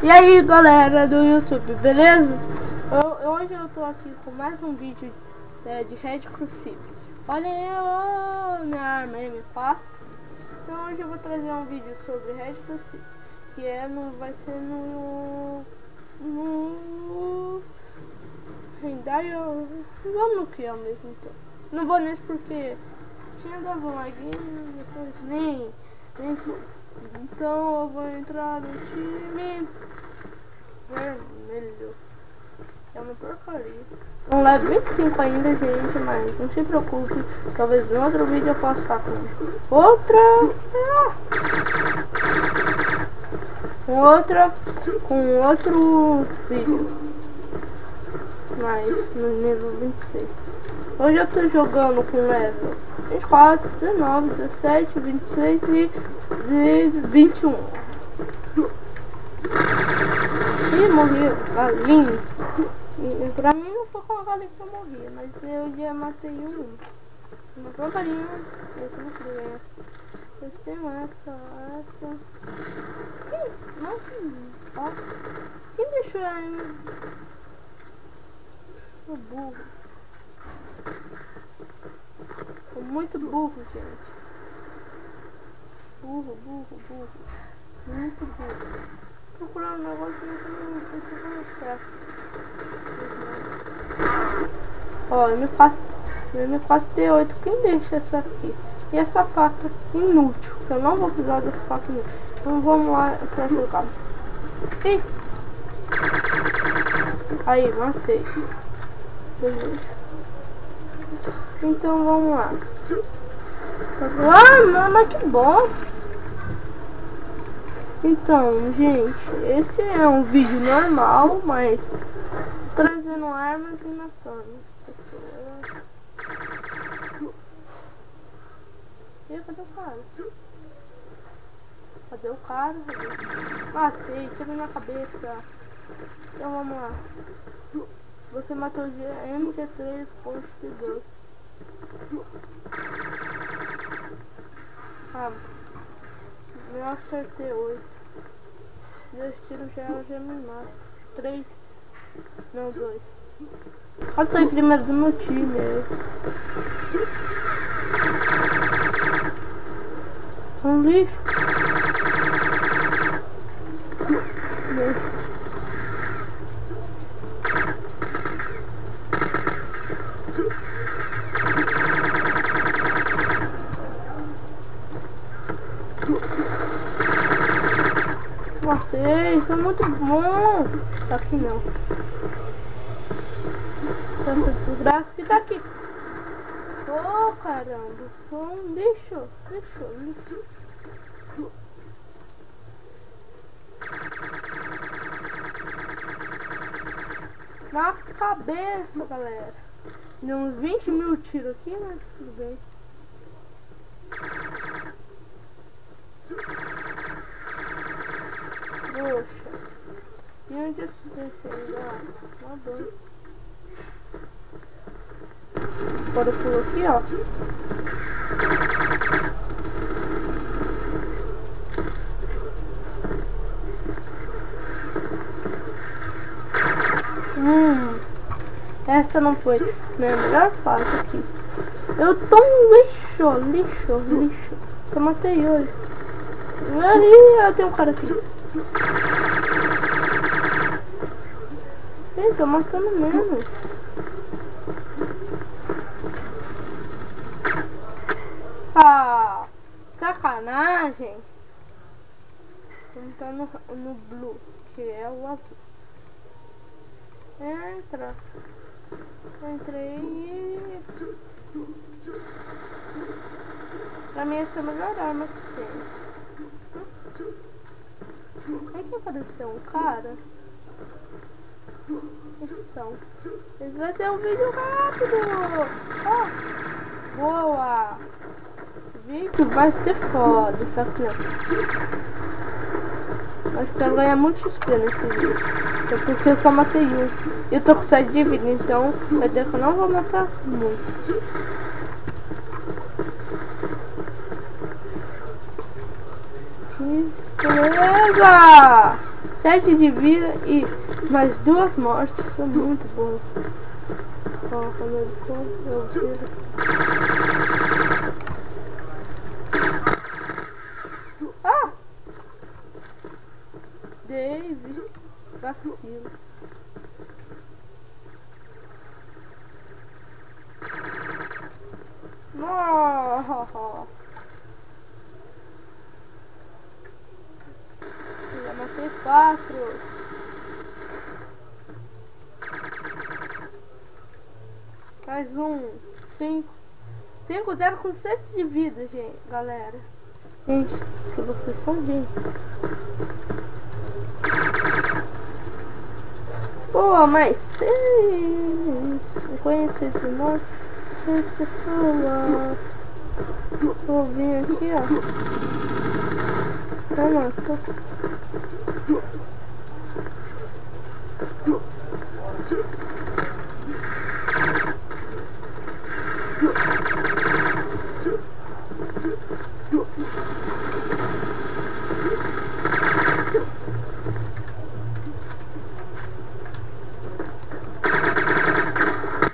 E aí galera do YouTube, beleza? Hoje eu tô aqui com mais um vídeo de Red Crucible. Olhem eu, minha arma M4. Então hoje eu vou trazer um vídeo sobre Red Crucible, que vai ser no vamos no que é mesmo então. Não vou nesse porque tinha dado um laguinho, depois nem foi. Então eu vou entrar no time vermelho. É uma porcaria. Não leva 25 ainda, gente, mas não se preocupe. Talvez em outro vídeo eu possa estar com outro vídeo. Mas no nível 26. Hoje eu tô jogando com level 24, 19, 17, 26 e 21. Ih, morri, galinha. E pra mim não foi com a galinha que eu morri, mas eu já matei um. Uma porcaria, mas esse eu não queria ganhar. Esse tem essa. Quem deixou aí? O burro. Sou muito burro, gente. Burro. Muito burro. Procurando um negócio, mas eu não sei se vai dar certo. Ó, M4T8, quem deixa essa aqui? E essa faca inútil, que eu não vou precisar dessa faca inútil. Então vamos lá pra jogar. Ih! Aí, matei. Beleza. Então vamos lá. Ah, mas que bosta! Então, gente, esse é um vídeo normal, mas trazendo armas e matando as pessoas. E cadê o cara? Cadê o cara? Matei, tira na cabeça. Então vamos lá. Você matou o MC3 com os T2. Eu acertei 8. 2 tiros já me mata. 3. Não, 2. Eu tô em primeiro do meu time. Um lixo. Matei, foi muito bom. Tá aqui não. Tanta desgraça que tá aqui. Oh, caramba, sou um lixo. Na cabeça, galera. Deu uns 20 mil tiros aqui, mas tudo bem. Poxa. E onde assistência ainda? Tá bom. Agora eu pulo aqui, ó. Essa não foi minha melhor fase aqui. Eu tô um lixo. Só matei 8. Aí, tem um cara aqui. Ih, tô matando menos. Ah, sacanagem. Vamos tá no blue, que é o azul. Entra. Entrei. Pra mim essa é a melhor arma que tem. Aqui apareceu um cara. Então, esse vai ser um vídeo rápido. Oh, boa. Esse vídeo vai ser foda, só que não. Acho que eu ganhar muito XP nesse vídeo. É porque eu só matei um. E eu tô com 7 de vida, então vai dizer que eu não vou matar muito. Que beleza! 7 de vida e mais 2 mortes. Isso é muito bom. Ó, quando ele for, eu viro. Ah! Davis, vacilo. Nossa! Já matei 4. Mais um. 5. 5-0 com 7 de vida, gente, galera. Gente, que vocês são gente. Pô, mas 6. Conhecido morto. 6 pessoas. Vou vir aqui, ó. Toma,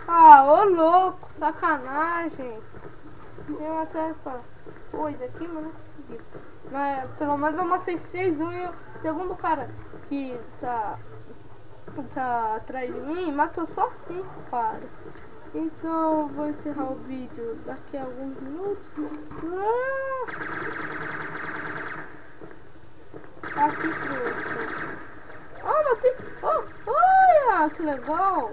ah, ô louco, sacanagem. Eu até só foi daqui, mas não consegui. Mas pelo menos eu matei 6-1 e o segundo cara que tá atrás de mim matou só 5 caras. Então eu vou encerrar o vídeo daqui a alguns minutos. Aqui trouxe. Ah, matei. Oh, olha que legal.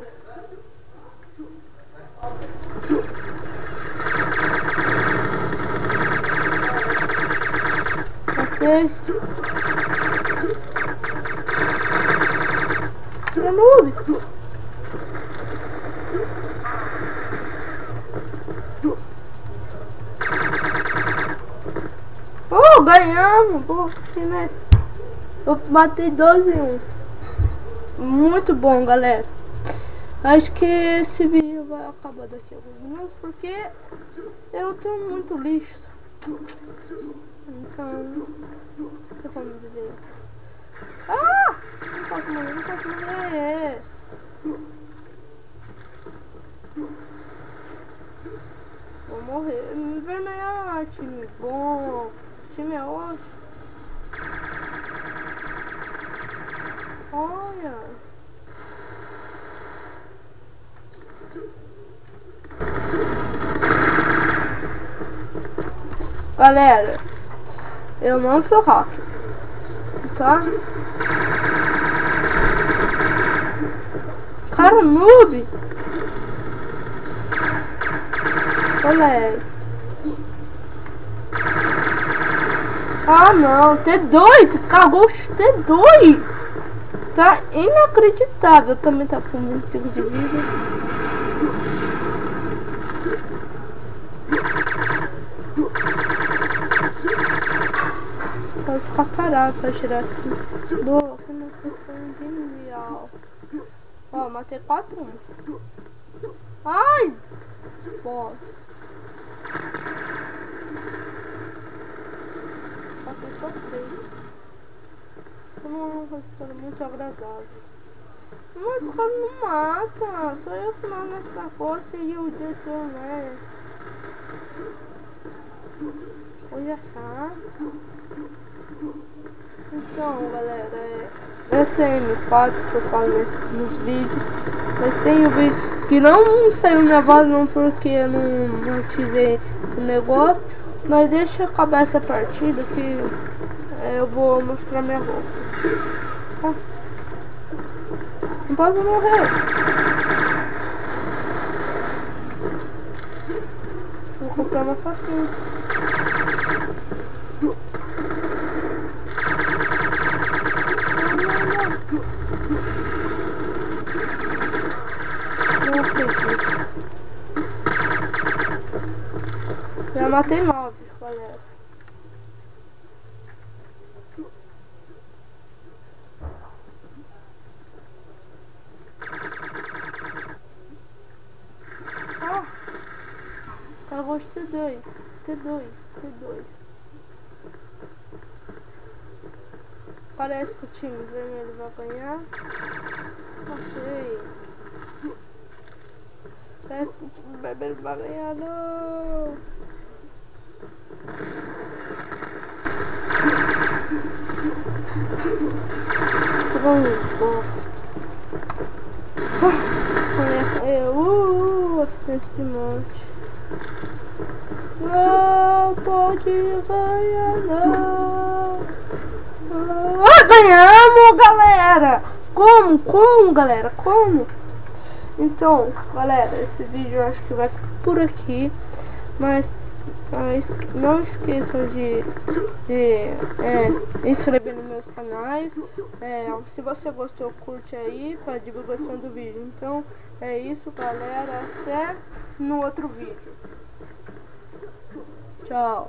Matei. É noob. Oh, ganhamos. Pô, né? Eu matei 12-1. Muito bom, galera. Acho que esse vídeo vai acabar daqui a alguns minutos porque eu tenho muito lixo. Então, não tem como dizer isso. Ah! Não posso morrer, não posso morrer. Vou morrer. Envermelhar, time bom. Esse time é ótimo. Olha. Galera, eu não sou hacker, tá? Cara noob. Olha. Ah não, T2, cagou o T2. Tá inacreditável. Também tá com 25 de vida. Pode ficar parado pra tirar assim. Boa, que não tô falando de real. Ó, matei 4-1. Ai! Bosta. Matei só 3. Isso não é um resultado muito agradável. Mas o cara não mata. Só eu que não nessa coisa e o diretor, né? Coisa chata. Então, galera, essa é M4 que eu falo nos vídeos. Mas tem um vídeo que não saiu minha voz não porque eu não ativei o negócio. Mas deixa eu acabar essa partida que eu vou mostrar minha roupa. Não posso morrer. Vou comprar uma faquinha. Não acredito. Já matei 9, galera. Ah, acabou de T2. Parece que o time vermelho vai ganhar. Não sei. Parece que o time vermelho vai ganhar, não. Assistência de monte. Não pode ganhar, não. Ganhamos, galera! Como, galera? Como? Então, galera, esse vídeo eu acho que vai ficar por aqui. Mas não esqueçam de inscrever nos meus canais. Se você gostou, curte aí para divulgação do vídeo. Então é isso, galera. Até no outro vídeo. Tchau.